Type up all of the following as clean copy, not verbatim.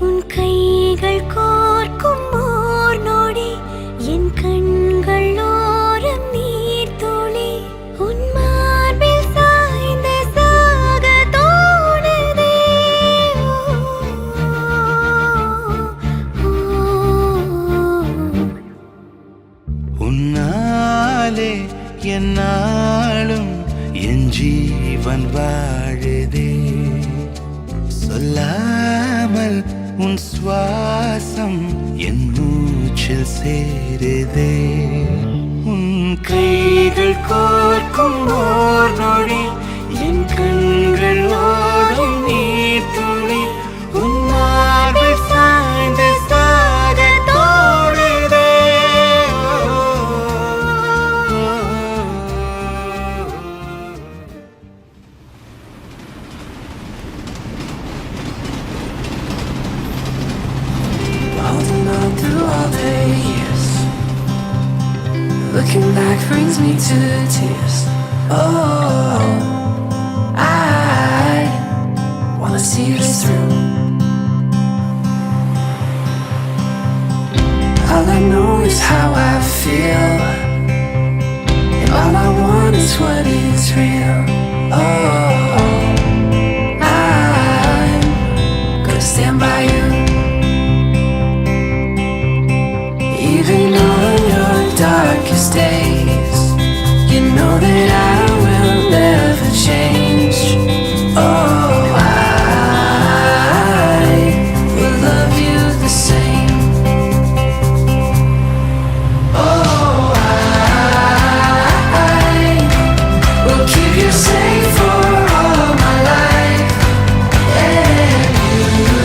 உன் கைகள் கோர்க்கும் ஓர் நொடி என் கண்கள் ஓரம் நீர் துளி உன் மார்பில் சாய்ந்து சாக தோணுதே. உன்னாலே என்னாலும் என் ஜீவன் வாழுதே. சொல்லாமல் உன் சுவாசம் என் மூச்சில் சேருதே. உன் கைகள் கோர்க்கும் ஓர் நொடி என் கண்கள் ஓடும் நீர் துளி உன் மார்பில் சாய்ந்து சாக தோணுதே. Holding on through all the years, looking back brings me to tears. Oh, I wanna see this through. All I know is how I feel, and all I want is what is real. Oh, I'm gonna stand by you. Even on your darkest days, you know that I will never change. Oh, I will love you the same. Oh, I will keep you safe for all my life. And you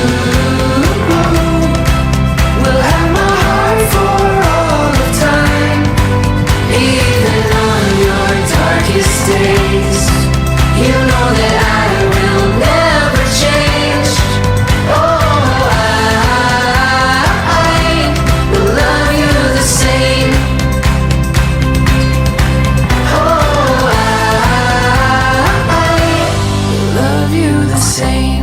will have my heart for all of time. Even on your darkest days, you know that I will never change. Oh, I will love you the same. Oh, I will love you the same.